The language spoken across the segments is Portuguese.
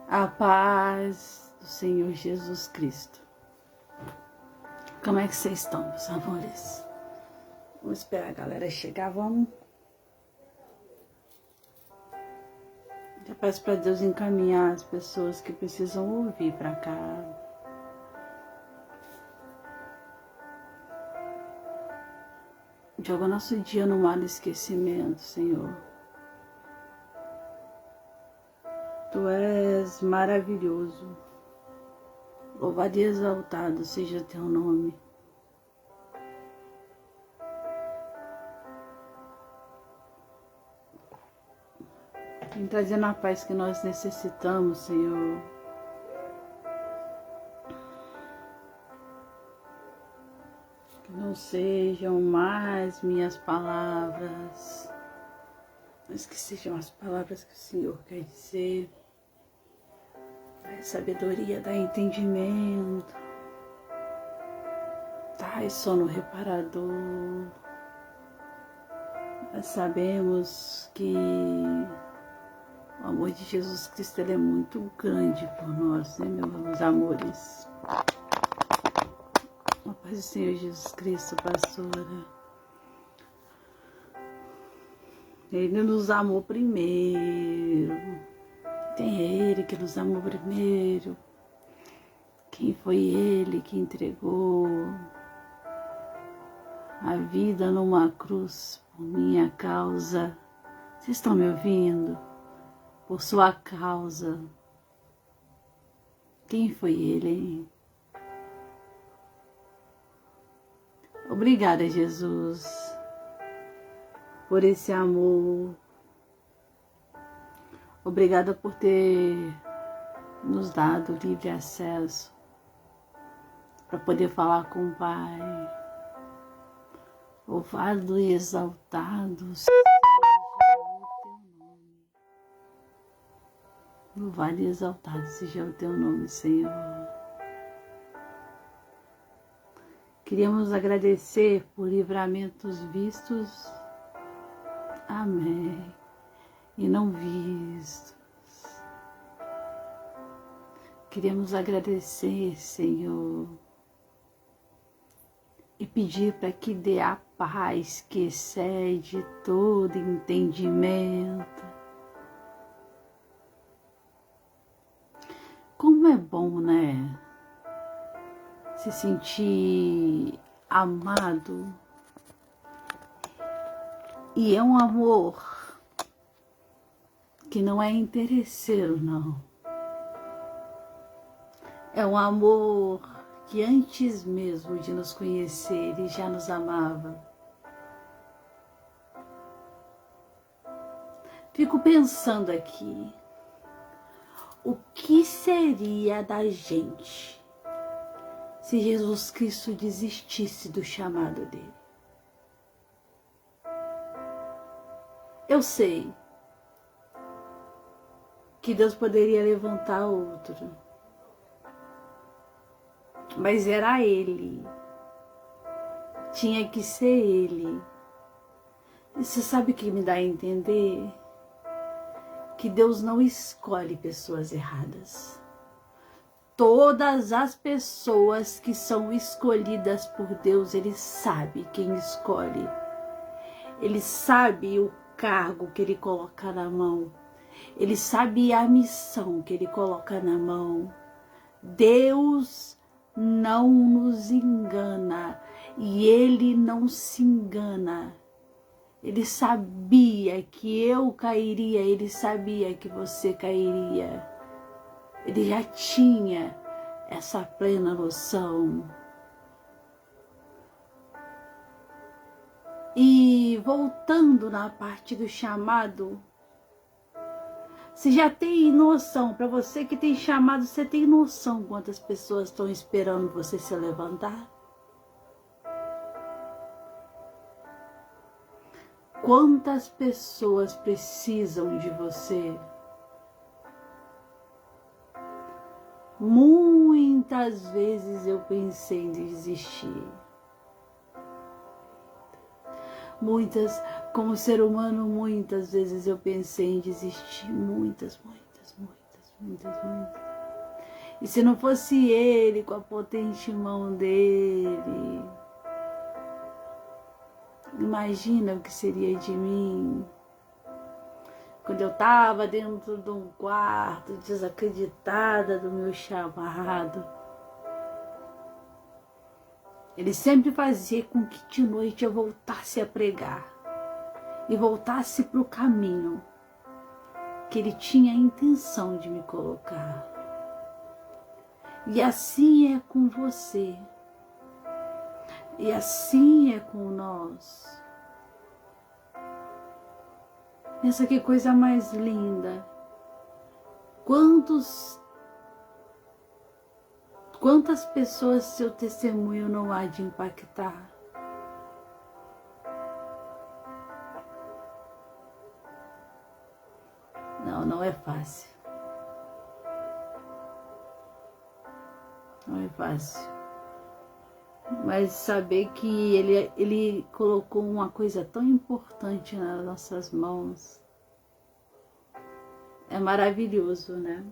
A paz do Senhor Jesus Cristo. Como é que vocês estão, meus amores? Vamos esperar a galera chegar, vamos. Já peço para Deus encaminhar as pessoas que precisam ouvir para cá. Joga nosso dia no mar do esquecimento, Senhor. Tu és maravilhoso. Louvado e exaltado seja teu nome. Vem trazendo a paz que nós necessitamos, Senhor. Que não sejam mais minhas palavras, mas que sejam as palavras que o Senhor quer dizer. Dai sabedoria, dai entendimento, dai sono reparador. Nós sabemos que o amor de Jesus Cristo ele é muito grande por nós, né, meus amores? A paz do Senhor Jesus Cristo, pastora. Ele nos amou primeiro. Tem Ele que nos amou primeiro. Quem foi Ele que entregou a vida numa cruz por minha causa? Vocês estão me ouvindo? Por sua causa. Quem foi Ele, hein? Obrigada, Jesus, por esse amor. Obrigada por ter nos dado livre acesso para poder falar com o Pai. Louvado e exaltado seja o teu nome. Louvado e exaltado seja o teu nome, Senhor. Queríamos agradecer por livramentos vistos, amém, e não vistos. Queremos agradecer, Senhor, e pedir para que dê a paz que excede todo entendimento. Como é bom, né? Se sentir amado. E é um amor que não é interesseiro, não. É um amor que antes mesmo de nos conhecer, Ele já nos amava. Fico pensando aqui, o que seria da gente se Jesus Cristo desistisse do chamado dele? Eu sei que Deus poderia levantar outro, mas era Ele, tinha que ser Ele. E você sabe o que me dá a entender? Que Deus não escolhe pessoas erradas. Todas as pessoas que são escolhidas por Deus, Ele sabe quem escolhe. Ele sabe o cargo que Ele coloca na mão. Ele sabe a missão que Ele coloca na mão. Deus não nos engana e Ele não se engana. Ele sabia que eu cairia, Ele sabia que você cairia. Ele já tinha essa plena noção. E voltando na parte do chamado, você já tem noção, para você que tem chamado, você tem noção quantas pessoas estão esperando você se levantar? Quantas pessoas precisam de você? Muitas vezes eu pensei em desistir. Como ser humano, muitas vezes eu pensei em desistir. Muitas. muitas, muitas. E se não fosse Ele, com a potente mão dele, imagina o que seria de mim. Quando eu estava dentro de um quarto, desacreditada do meu chamado, Ele sempre fazia com que de noite eu voltasse a pregar e voltasse para o caminho que Ele tinha a intenção de me colocar. E assim é com você. E assim é com nós. Pensa que coisa mais linda. Quantas pessoas seu testemunho não há de impactar? Não é fácil. Não é fácil. Mas saber que ele colocou uma coisa tão importante nas nossas mãos é maravilhoso, né?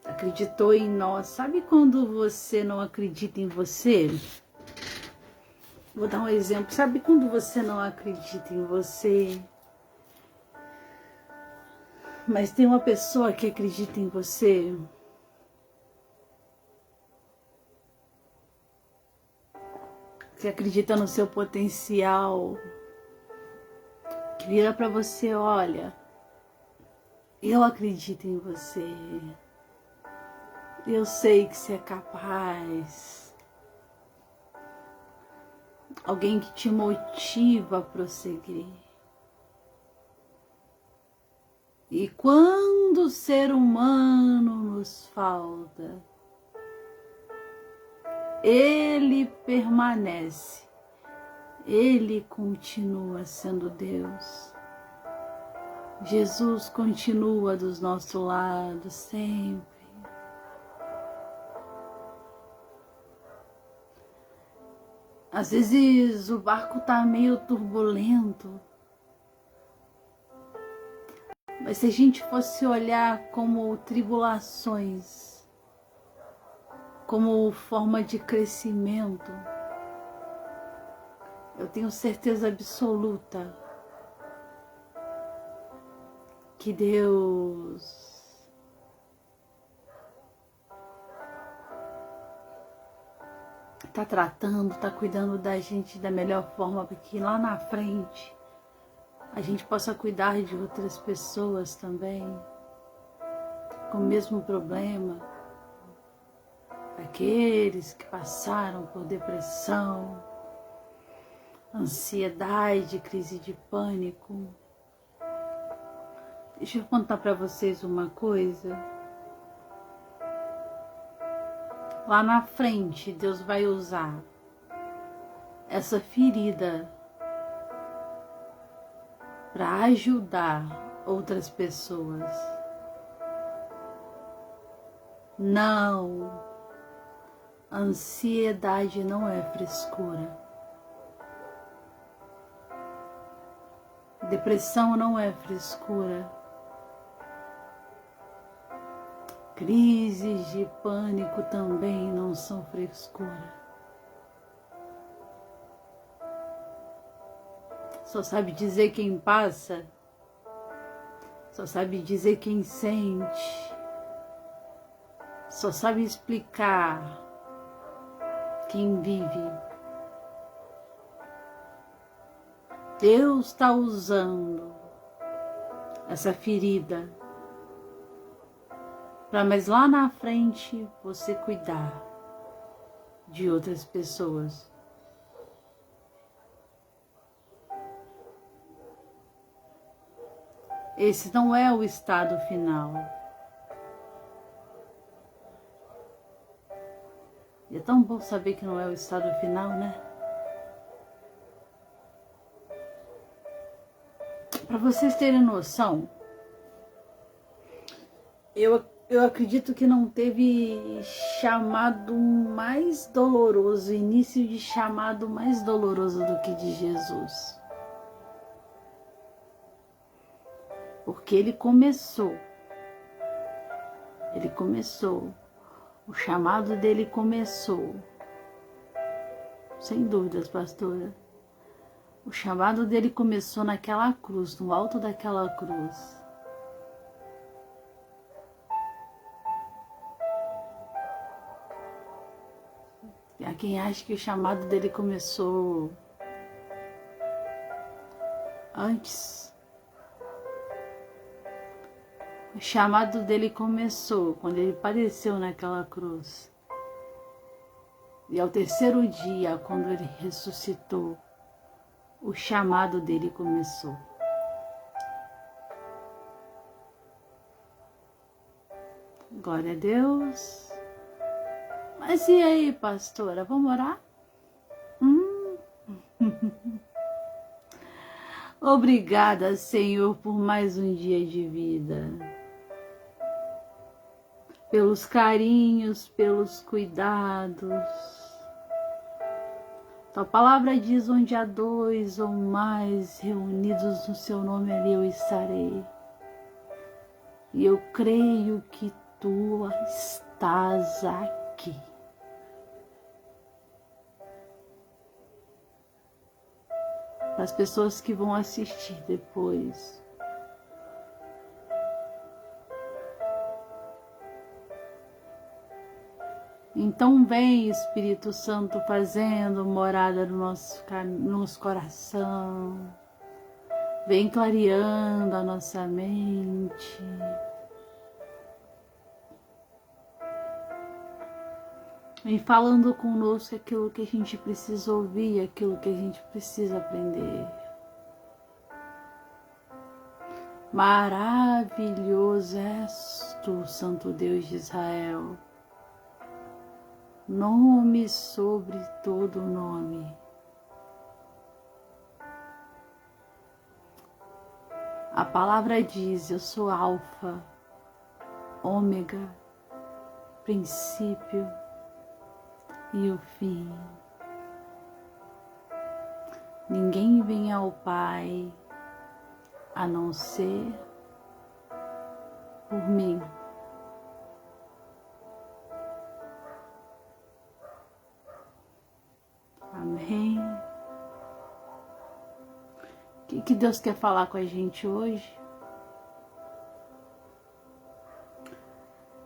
Acreditou em nós. Sabe quando você não acredita em você? Vou dar um exemplo. Sabe quando você não acredita em você, mas tem uma pessoa que acredita em você? Que acredita no seu potencial, que vira para você, olha, eu acredito em você, eu sei que você é capaz. Alguém que te motiva a prosseguir. E quando o ser humano nos falta, Ele permanece, Ele continua sendo Deus. Jesus continua do nosso lado sempre. Às vezes o barco está meio turbulento, mas se a gente fosse olhar como tribulações, como forma de crescimento, eu tenho certeza absoluta que Deus está tratando, está cuidando da gente da melhor forma, porque lá na frente a gente possa cuidar de outras pessoas também com o mesmo problema, aqueles que passaram por depressão, ansiedade, crise de pânico. Deixa eu contar para vocês uma coisa. Lá na frente, Deus vai usar essa ferida para ajudar outras pessoas. Não, a ansiedade não é frescura. Depressão não é frescura. Crises de pânico também não são frescura. Só sabe dizer quem passa, só sabe dizer quem sente, só sabe explicar quem vive. Deus está usando essa ferida para mais lá na frente você cuidar de outras pessoas. Esse não é o estado final. E é tão bom saber que não é o estado final, né? Para vocês terem noção, eu acredito que não teve chamado mais doloroso, início de chamado mais doloroso do que de Jesus. Porque ele começou Ele começou. O chamado dele começou. Sem dúvidas, pastora. O chamado dele começou naquela cruz, no alto daquela cruz. E há quem acha que o chamado dele começou antes. O chamado dele começou quando ele padeceu naquela cruz. E ao terceiro dia, quando ele ressuscitou, o chamado dele começou. Glória a Deus. Mas e aí, pastora, vamos orar? Obrigada, Senhor, por mais um dia de vida. Pelos carinhos, pelos cuidados. Tua palavra diz: onde há 2 ou mais reunidos no seu nome, ali eu estarei. E eu creio que tu estás aqui. Para as pessoas que vão assistir depois. Então vem, Espírito Santo, fazendo morada no nosso coração. Vem clareando a nossa mente. Vem falando conosco aquilo que a gente precisa ouvir, aquilo que a gente precisa aprender. Maravilhoso és tu, Santo Deus de Israel. Nome sobre todo nome. A palavra diz: eu sou Alfa, Ômega, princípio e o fim. Ninguém vem ao Pai a não ser por mim. Amém. O que Deus quer falar com a gente hoje?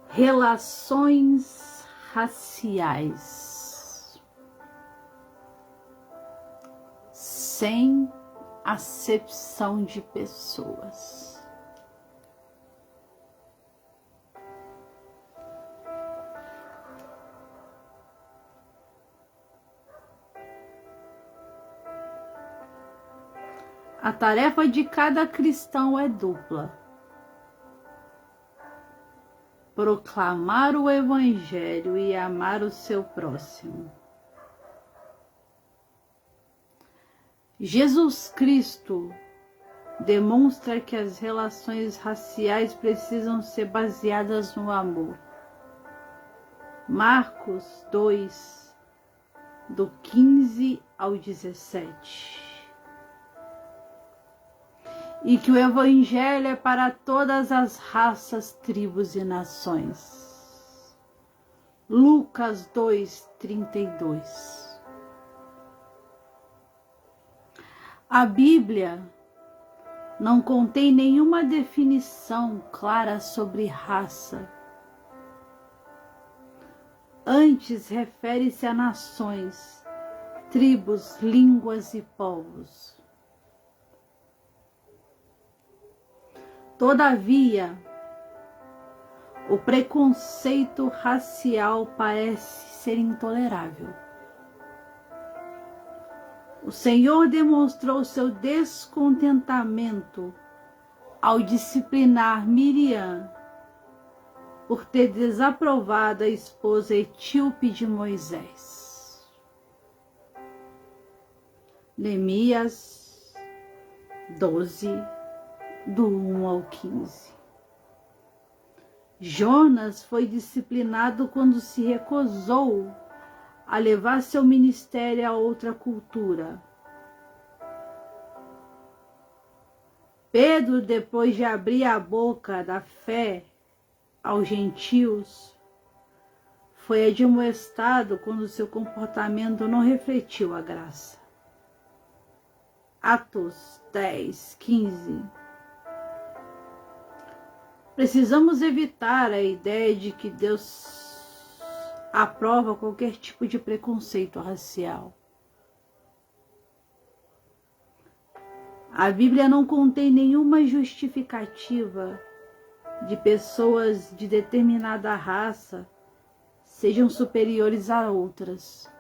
Relações raciais. Sem acepção de pessoas. A tarefa de cada cristão é dupla: proclamar o Evangelho e amar o seu próximo. Jesus Cristo demonstra que as relações raciais precisam ser baseadas no amor. Marcos 2, do 15 ao 17. E que o Evangelho é para todas as raças, tribos e nações. Lucas 2, 32. A Bíblia não contém nenhuma definição clara sobre raça. Antes, refere-se a nações, tribos, línguas e povos. Todavia, o preconceito racial parece ser intolerável. O Senhor demonstrou seu descontentamento ao disciplinar Miriam por ter desaprovado a esposa etíope de Moisés. Neemias 12, do 1 ao 15. Jonas foi disciplinado quando se recusou a levar seu ministério a outra cultura. Pedro, depois de abrir a boca da fé, aos gentios, foi admoestado quando seu comportamento não refletiu a graça. Atos 10, 15. Precisamos evitar a ideia de que Deus aprova qualquer tipo de preconceito racial. A Bíblia não contém nenhuma justificativa de pessoas de determinada raça sejam superiores a outras.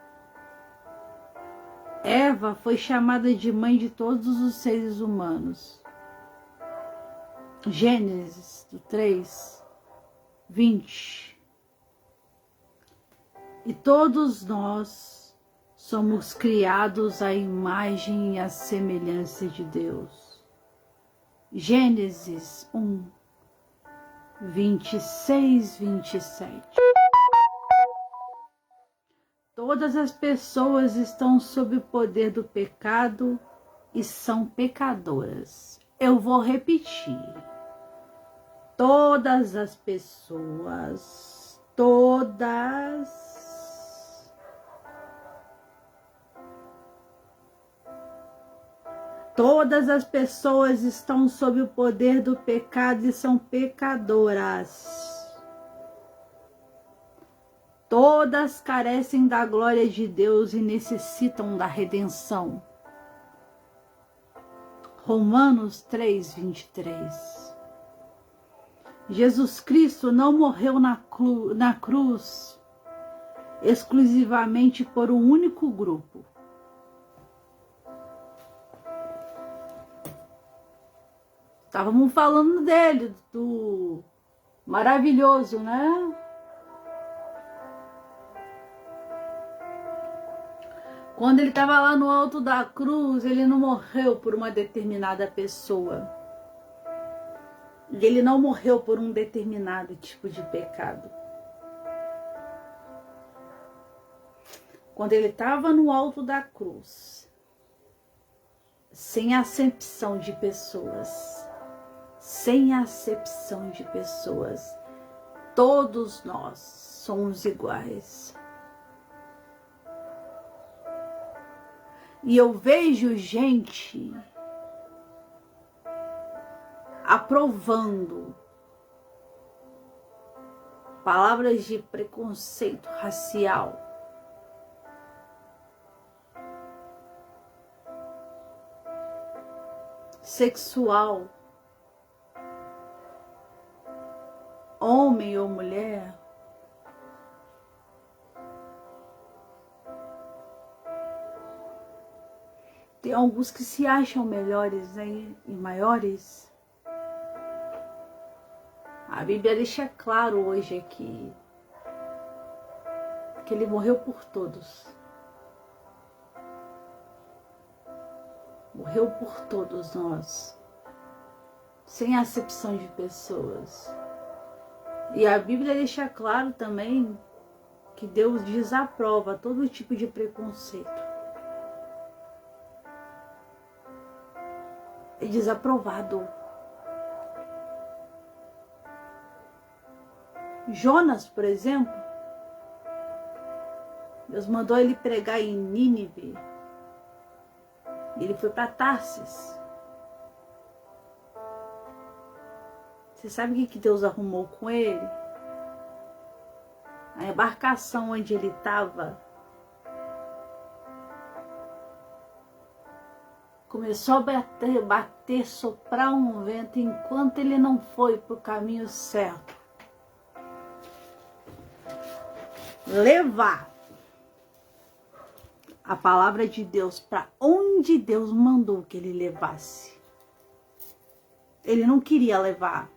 Eva foi chamada de mãe de todos os seres humanos. Gênesis 3, 20. E todos nós somos criados à imagem e à semelhança de Deus. Gênesis 1, 26, 27. Todas as pessoas estão sob o poder do pecado e são pecadoras. Eu vou repetir. Todas as pessoas, todas as pessoas estão sob o poder do pecado e são pecadoras. Todas carecem da glória de Deus e necessitam da redenção. Romanos 3, 23. Jesus Cristo não morreu na cruz exclusivamente por um único grupo. Estávamos falando dele, do maravilhoso, né? Quando ele estava lá no alto da cruz, ele não morreu por uma determinada pessoa. E ele não morreu por um determinado tipo de pecado. Quando ele estava no alto da cruz, sem acepção de pessoas, todos nós somos iguais. E eu vejo gente aprovando palavras de preconceito racial, sexual, homem ou mulher, tem alguns que se acham melhores, né, e maiores. A Bíblia deixa claro hoje aqui que ele morreu por todos. Morreu por todos nós, sem acepção de pessoas. E a Bíblia deixa claro também que Deus desaprova todo tipo de preconceito. É desaprovado. Jonas, por exemplo, Deus mandou ele pregar em Nínive. Ele foi para Tarsis. Você sabe o que Deus arrumou com ele? A embarcação onde ele estava começou a bater, soprar um vento enquanto ele não foi para o caminho certo. Levar a palavra de Deus para onde Deus mandou que ele levasse. Ele não queria levar.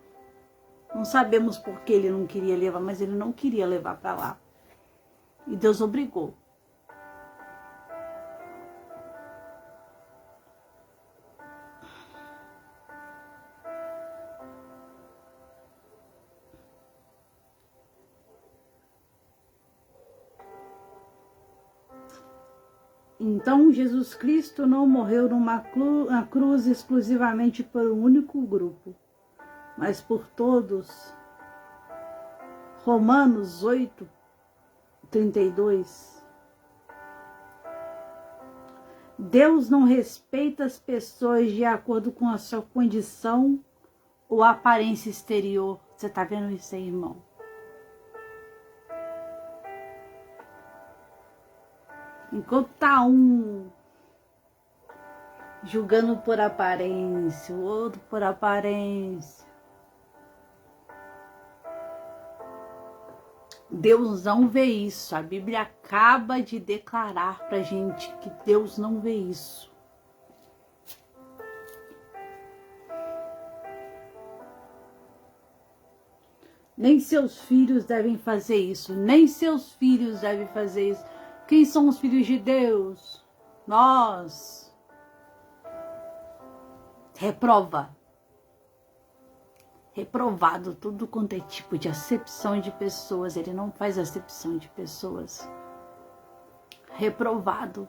Não sabemos por que ele não queria levar, mas ele não queria levar para lá. E Deus obrigou. Então, Jesus Cristo não morreu numa cruz exclusivamente por um único grupo, mas por todos Romanos 8:32. Deus não respeita as pessoas de acordo com a sua condição ou aparência exterior. Você está vendo isso aí, irmão? Enquanto tá um julgando por aparência, o outro por aparência, Deus não vê isso. A Bíblia acaba de declarar pra gente que Deus não vê isso. Nem seus filhos devem fazer isso. Nem seus filhos devem fazer isso. Quem são os filhos de Deus? Nós. Reprova. Reprovado tudo quanto é tipo de acepção de pessoas. Ele não faz acepção de pessoas. Reprovado.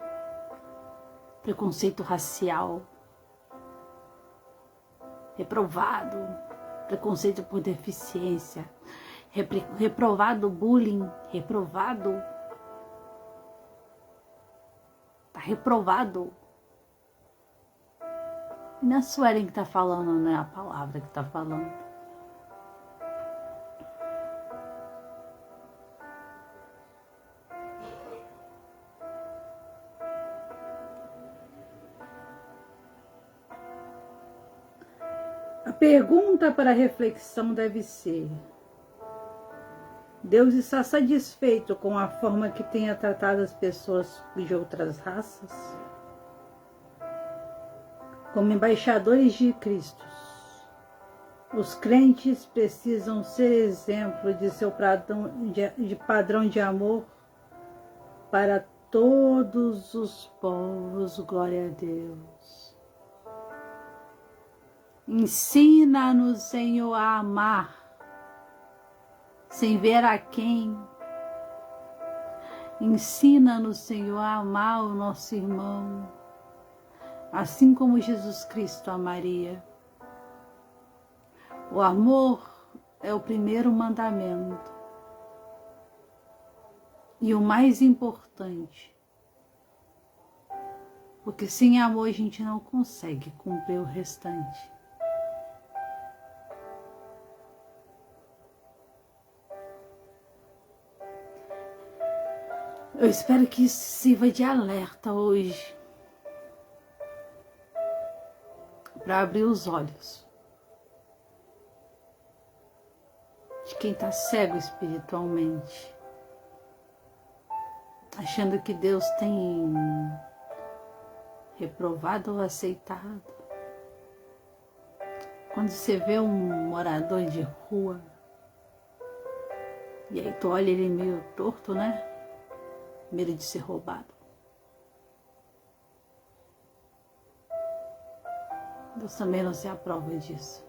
Preconceito racial. Reprovado. Preconceito por deficiência. Reprovado bullying. Reprovado. Tá reprovado. Não é a Suelen que tá falando, não é a palavra que tá falando. A pergunta para reflexão deve ser: Deus está satisfeito com a forma que tenha tratado as pessoas de outras raças? Como embaixadores de Cristo, os crentes precisam ser exemplo de seu padrão de amor para todos os povos. Glória a Deus. Ensina-nos, Senhor, a amar, sem ver a quem. Ensina-nos, Senhor, a amar o nosso irmão, assim como Jesus Cristo amaria. O amor é o primeiro mandamento e o mais importante, porque sem amor a gente não consegue cumprir o restante. Eu espero que isso sirva de alerta hoje, para abrir os olhos de quem está cego espiritualmente, achando que Deus tem reprovado ou aceitado. Quando você vê um morador de rua, e aí tu olha ele meio torto, né? Medo de ser roubado. Deus também não se aprova disso.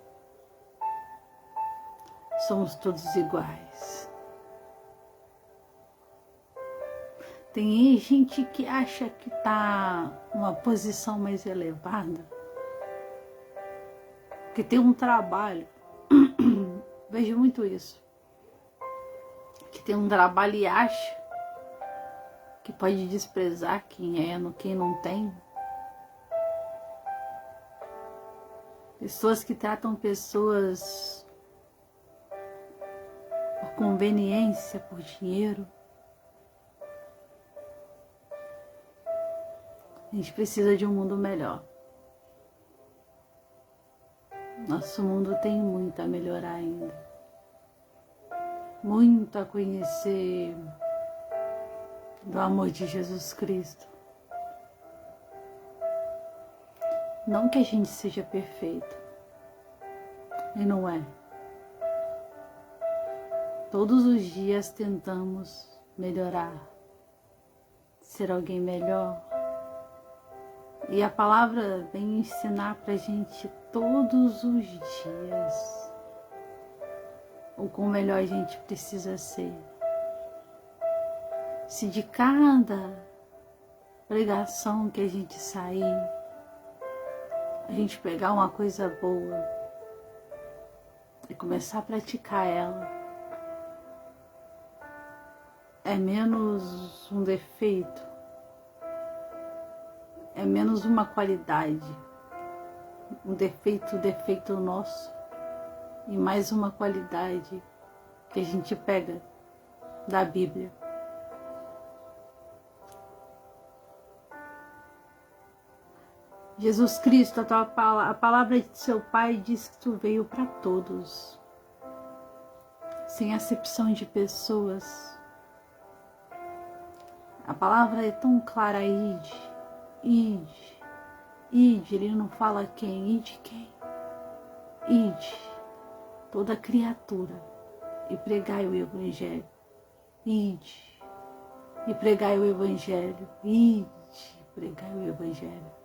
Somos todos iguais. Tem gente que acha que está numa posição mais elevada, que tem um trabalho. Vejo muito isso. Que tem um trabalho e acha que pode desprezar quem é, quem não tem. Pessoas que tratam pessoas por conveniência, por dinheiro. A gente precisa de um mundo melhor. Nosso mundo tem muito a melhorar ainda. Muito a conhecer do amor de Jesus Cristo. Não que a gente seja perfeito. E não é. Todos os dias tentamos melhorar. Ser alguém melhor. E a palavra vem ensinar pra gente todos os dias o quão melhor a gente precisa ser. Se de cada pregação que a gente sair, a gente pegar uma coisa boa e começar a praticar ela, é menos um defeito, é menos uma qualidade, um defeito nosso, e mais uma qualidade que a gente pega da Bíblia. Jesus Cristo, a palavra de seu Pai diz que tu veio para todos, sem acepção de pessoas. A palavra é tão clara, ide, ide, ide, ele não fala quem, ide quem? Ide, toda criatura, e pregai o Evangelho, ide, e pregai o Evangelho, ide, pregai o Evangelho.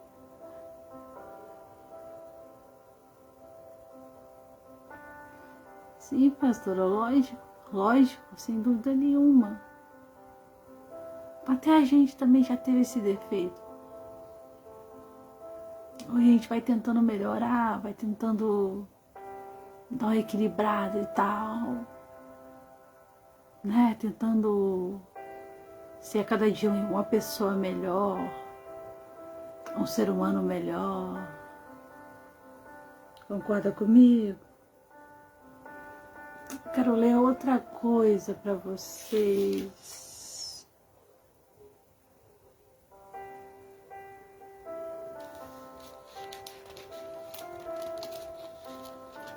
Sim, pastora, lógico, sem dúvida nenhuma. Até a gente também já teve esse defeito. A gente vai tentando melhorar, vai tentando dar uma equilibrada e tal, né? Tentando ser a cada dia uma pessoa melhor, um ser humano melhor. Concorda comigo? Quero ler outra coisa para vocês.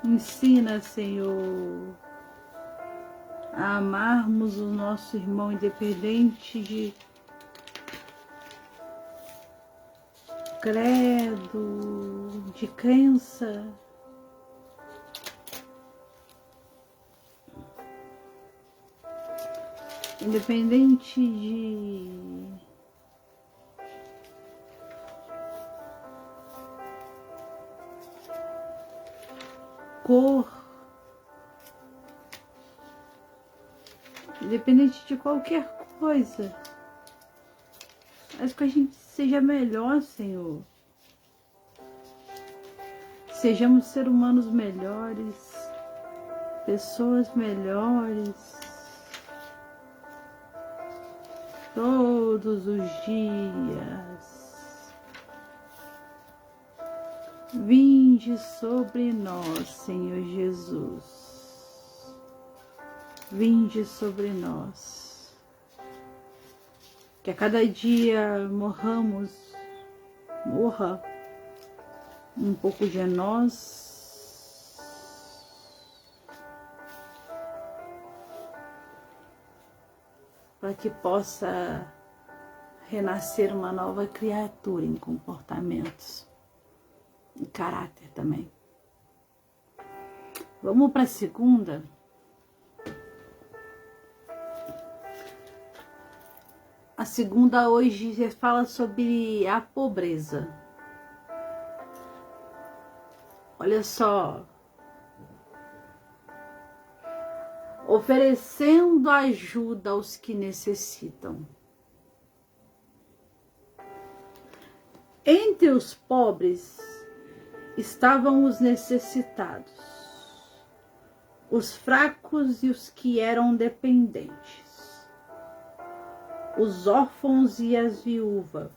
Ensina, Senhor, a amarmos o nosso irmão, independente de credo, de crença. Independente de cor, independente de qualquer coisa, mas que a gente seja melhor, Senhor. Sejamos seres humanos melhores, pessoas melhores, todos os dias. Vinde sobre nós, Senhor Jesus. Vinde sobre nós. Que a cada dia morra um pouco de nós, para que possa renascer uma nova criatura em comportamentos, em caráter também. Vamos para a segunda. A segunda hoje fala sobre a pobreza. Olha só. Oferecendo ajuda aos que necessitam. Entre os pobres estavam os necessitados, os fracos e os que eram dependentes, os órfãos e as viúvas,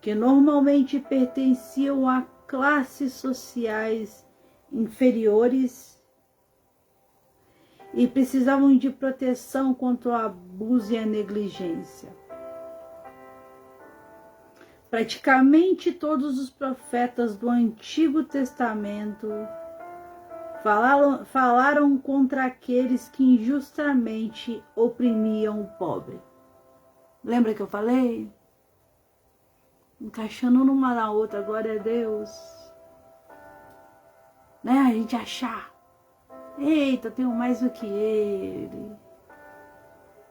que normalmente pertenciam a classes sociais inferiores e precisavam de proteção contra o abuso e a negligência. Praticamente todos os profetas do Antigo Testamento falaram contra aqueles que injustamente oprimiam o pobre. Lembra que eu falei? Encaixando numa na outra, glória a Deus. Né? A gente achar, eita, eu tenho mais do que ele.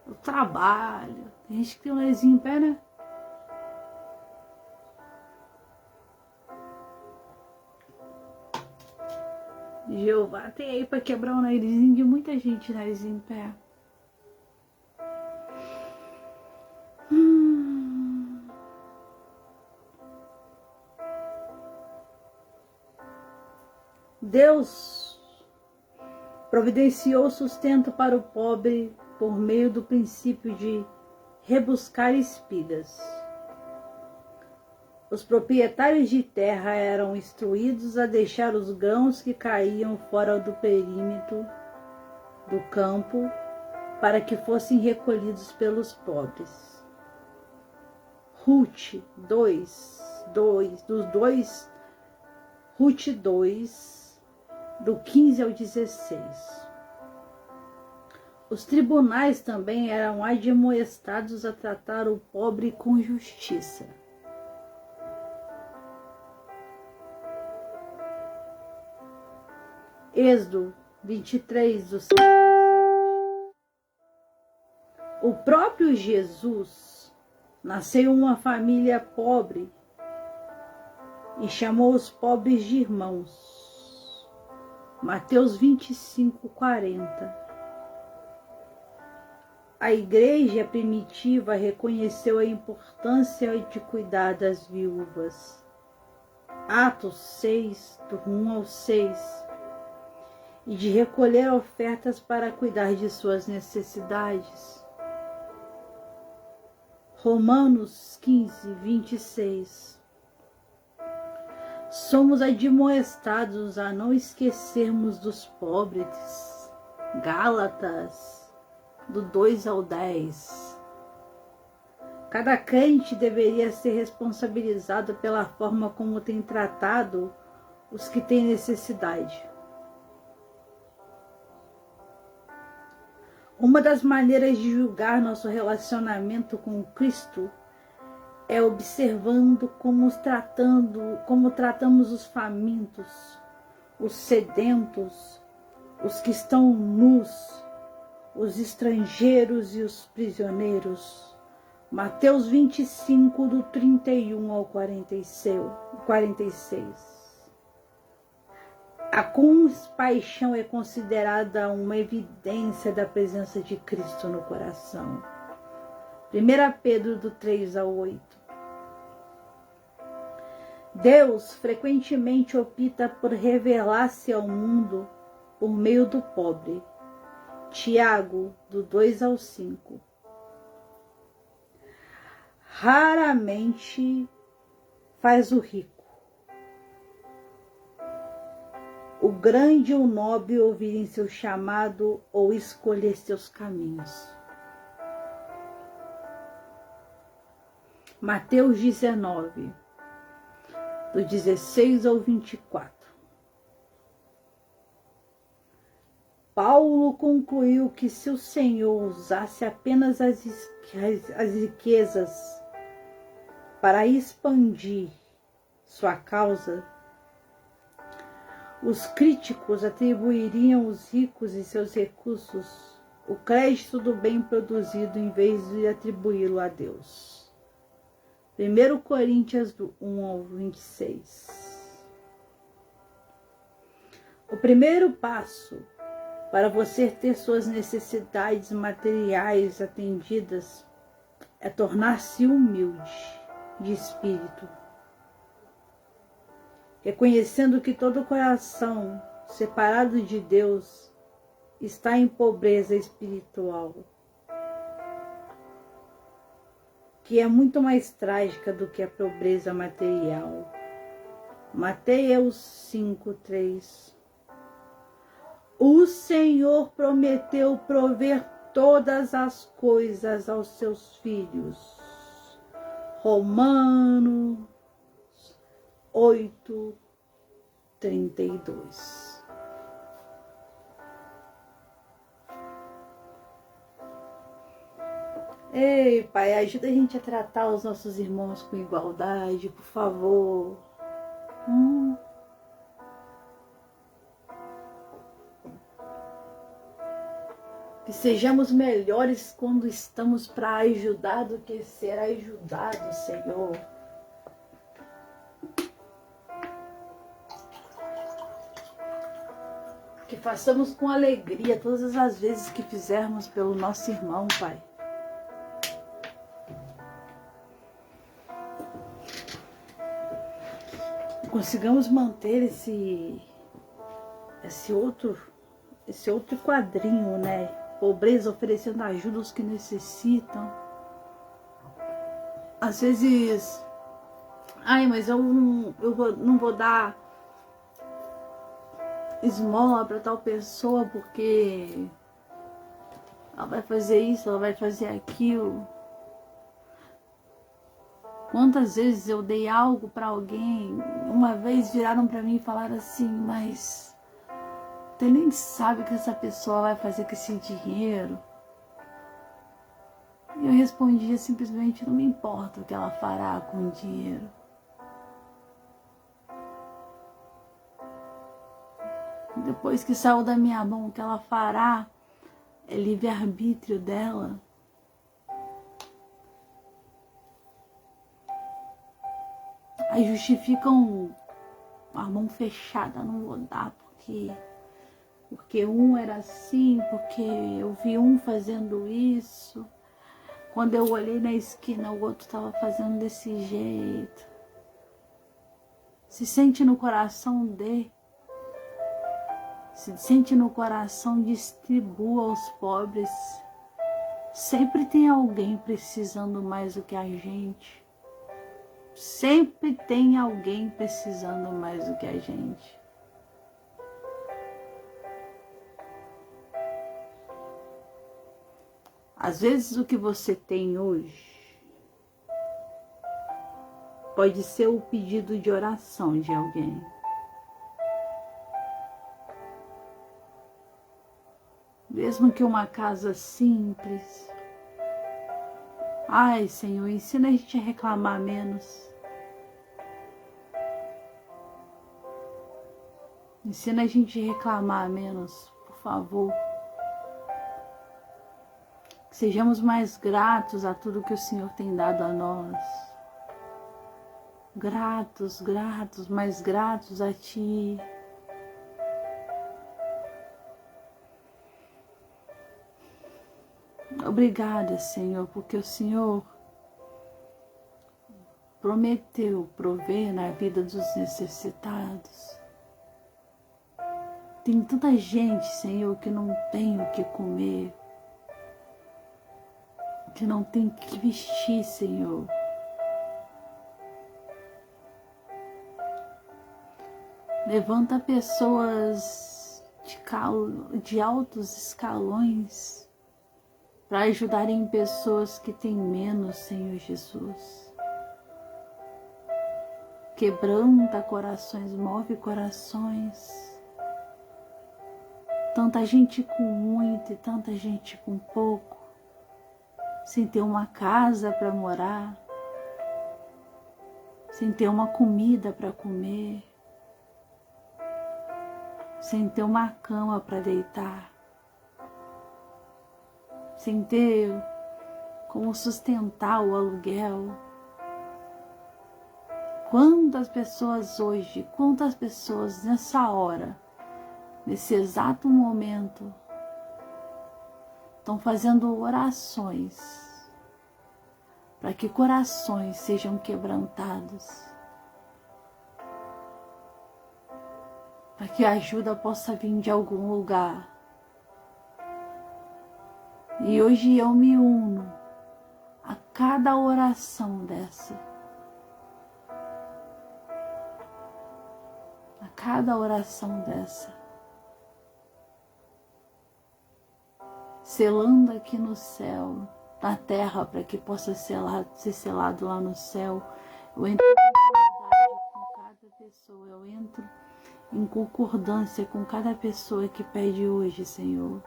Eu trabalho. Tem gente que tem um narizinho em pé, né? Jeová tem aí para quebrar o narizinho de muita gente, narizinho em pé. Deus providenciou sustento para o pobre por meio do princípio de rebuscar espigas. Os proprietários de terra eram instruídos a deixar os grãos que caíam fora do perímetro do campo para que fossem recolhidos pelos pobres. Ruth 2, do 15 ao 16. Os tribunais também eram admoestados a tratar o pobre com justiça. Êxodo 23, do 5 ao 7. O próprio Jesus nasceu em uma família pobre e chamou os pobres de irmãos. Mateus 25, 40. A igreja primitiva reconheceu a importância de cuidar das viúvas. Atos 6, do 1 ao 6. E de recolher ofertas para cuidar de suas necessidades. Romanos 15, 26. Somos admoestados a não esquecermos dos pobres. Gálatas, do 2 ao 10. Cada crente deveria ser responsabilizado pela forma como tem tratado os que têm necessidade. Uma das maneiras de julgar nosso relacionamento com Cristo é observando como tratamos os famintos, os sedentos, os que estão nus, os estrangeiros e os prisioneiros. Mateus 25, do 31 ao 46. A compaixão é considerada uma evidência da presença de Cristo no coração. 1 Pedro, do 3 ao 8. Deus frequentemente opta por revelar-se ao mundo por meio do pobre. Tiago, do 2 ao 5. Raramente faz o rico, o grande ou nobre ouvirem seu chamado ou escolher seus caminhos. Mateus 19, do 16 ao 24. Paulo concluiu que se o Senhor usasse apenas as riquezas para expandir sua causa, os críticos atribuiriam aos ricos e seus recursos o crédito do bem produzido em vez de atribuí-lo a Deus. 1 Coríntios, do 1 ao 26. O primeiro passo para você ter suas necessidades materiais atendidas é tornar-se humilde de espírito, reconhecendo que todo coração separado de Deus está em pobreza espiritual, que é muito mais trágica do que a pobreza material. Mateus 5:3. O Senhor prometeu prover todas as coisas aos seus filhos. Romanos 8:32. Ei, Pai, ajuda a gente a tratar os nossos irmãos com igualdade, por favor. Que sejamos melhores quando estamos para ajudar do que ser ajudado, Senhor. Que façamos com alegria todas as vezes que fizermos pelo nosso irmão, Pai. Consigamos manter esse outro quadrinho, né? pobreza, oferecendo ajuda aos que necessitam. Às vezes, ai, mas eu não vou dar esmola para tal pessoa porque ela vai fazer isso, ela vai fazer aquilo. Quantas vezes eu dei algo para alguém, uma vez viraram para mim e falaram assim, mas você nem sabe o que essa pessoa vai fazer com esse dinheiro. E eu respondia simplesmente, não me importa o que ela fará com o dinheiro. Depois que saiu da minha mão, o que ela fará é livre-arbítrio dela. Aí justificam a mão fechada, não vou dar porque um era assim, porque eu vi um fazendo isso. Quando eu olhei na esquina, o outro estava fazendo desse jeito. Se sente no coração se sente no coração, distribua aos pobres. Sempre tem alguém precisando mais do que a gente. Sempre tem alguém precisando mais do que a gente. Às vezes o que você tem hoje pode ser o pedido de oração de alguém. Mesmo que uma casa simples. Ai, Senhor, ensina a gente a reclamar menos. Ensina a gente a reclamar menos, por favor. Que sejamos mais gratos a tudo que o Senhor tem dado a nós. Gratos, gratos, mais gratos a Ti. Obrigada, Senhor, porque o Senhor prometeu prover na vida dos necessitados. Tem tanta gente, Senhor, que não tem o que comer, que não tem o que vestir, Senhor. Levanta pessoas de altos escalões para ajudarem pessoas que têm menos, Senhor Jesus. Quebranta corações, move corações. Tanta gente com muito e tanta gente com pouco, sem ter uma casa para morar, sem ter uma comida para comer, sem ter uma cama para deitar, sem ter como sustentar o aluguel. Quantas pessoas hoje, quantas pessoas nessa hora, nesse exato momento, estão fazendo orações para que corações sejam quebrantados, para que a ajuda possa vir de algum lugar. E hoje eu me uno a cada oração dessa. A cada oração dessa. Selando aqui no céu, na terra, para que possa ser selado lá no céu. Eu entro em concordância com cada pessoa, eu entro em concordância com cada pessoa que pede hoje, Senhor.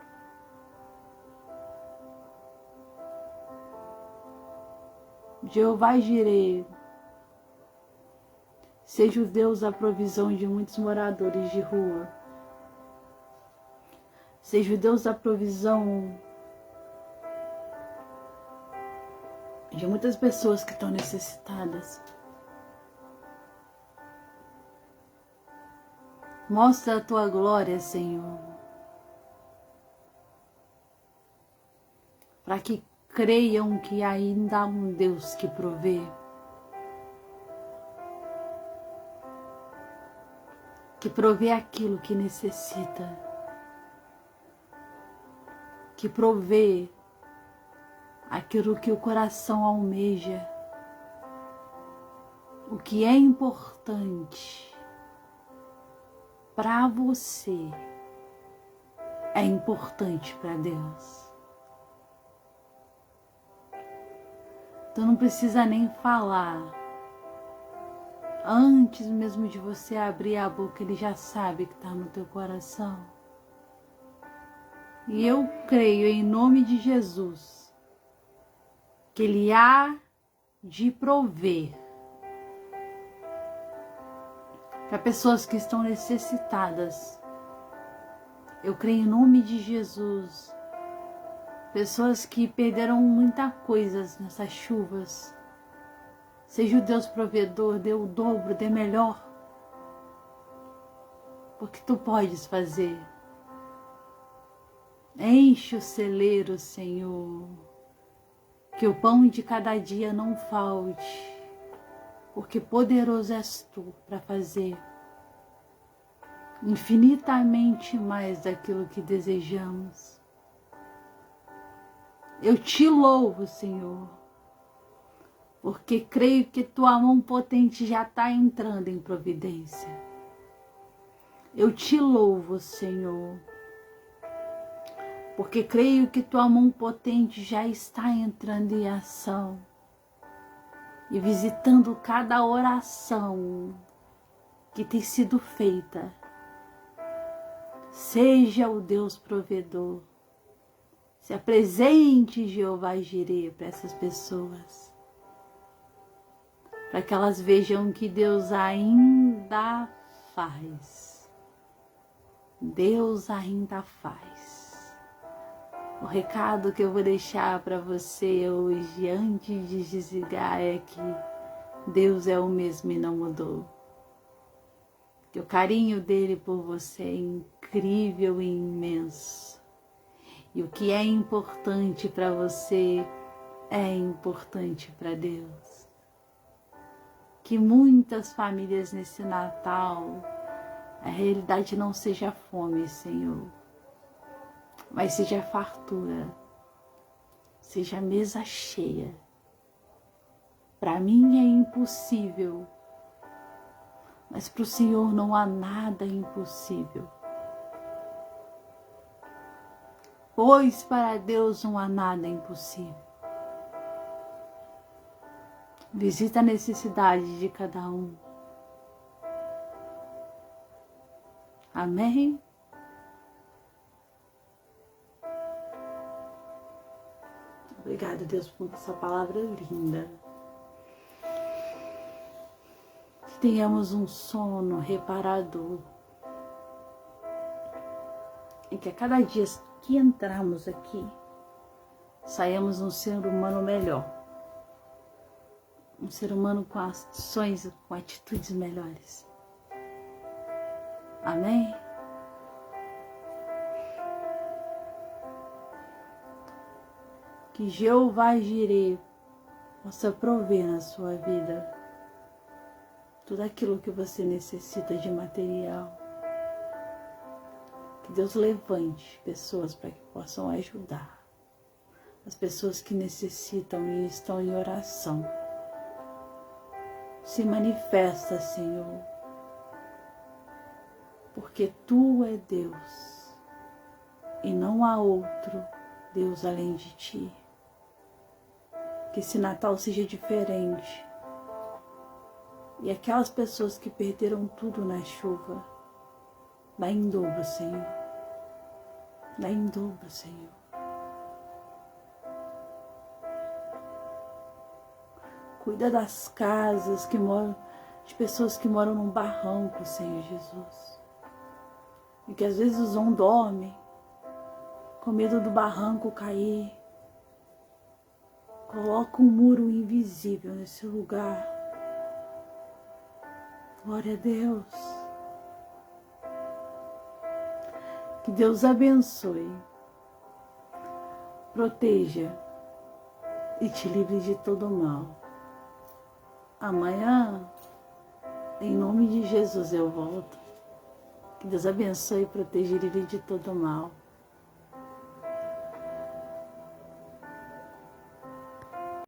Jeová Jireh, seja o Deus da provisão de muitos moradores de rua. Seja o Deus da provisão de muitas pessoas que estão necessitadas. Mostra a Tua glória, Senhor, para que creiam que ainda há um Deus que provê. Que provê aquilo que necessita. Que que provê aquilo que o coração almeja, o que é importante para você é importante para Deus. Então não precisa nem falar. Antes mesmo de você abrir a boca, Ele já sabe que está no teu coração. E eu creio em nome de Jesus que Ele há de prover para pessoas que estão necessitadas. Eu creio em nome de Jesus. Pessoas que perderam muita coisa nessas chuvas. Seja o Deus provedor, dê o dobro, dê melhor. Porque tu podes fazer. Enche o celeiro, Senhor. Que o pão de cada dia não falte. Porque poderoso és tu para fazer infinitamente mais daquilo que desejamos. Eu te louvo, Senhor, porque creio que tua mão potente já está entrando em providência. Eu te louvo, Senhor, porque creio que tua mão potente já está entrando em ação e visitando cada oração que tem sido feita. Seja o Deus provedor. Se apresente, Jeová Jireh, para essas pessoas. Para que elas vejam que Deus ainda faz. Deus ainda faz. O recado que eu vou deixar para você hoje, antes de desligar, é que Deus é o mesmo e não mudou. Que o carinho dele por você é incrível e imenso. E o que é importante para você é importante para Deus. Que muitas famílias nesse Natal, a realidade não seja fome, Senhor, mas seja fartura, seja mesa cheia. Para mim é impossível, mas para o Senhor não há nada impossível. Pois para Deus não há nada impossível. Visita a necessidade de cada um. Amém? Obrigada, Deus, por essa palavra linda. Que tenhamos um sono reparador. E que a cada dia que entramos aqui, saiamos um ser humano melhor. Um ser humano com ações, com atitudes melhores. Amém? Que Jeová Jireh possa prover na sua vida tudo aquilo que você necessita de material. Que Deus levante pessoas para que possam ajudar as pessoas que necessitam e estão em oração. Se manifesta, Senhor, porque Tu é Deus e não há outro Deus além de Ti. Que esse Natal seja diferente e aquelas pessoas que perderam tudo na chuva, dá em dobro, Senhor. Dá em dobro, Senhor. Cuida das casas que moram, de pessoas que moram num barranco, Senhor Jesus. E que às vezes não dormem, com medo do barranco cair. Coloca um muro invisível nesse lugar. Glória a Deus. Que Deus abençoe, proteja e te livre de todo mal. Amanhã, em nome de Jesus, eu volto. Que Deus abençoe, proteja e livre de todo mal.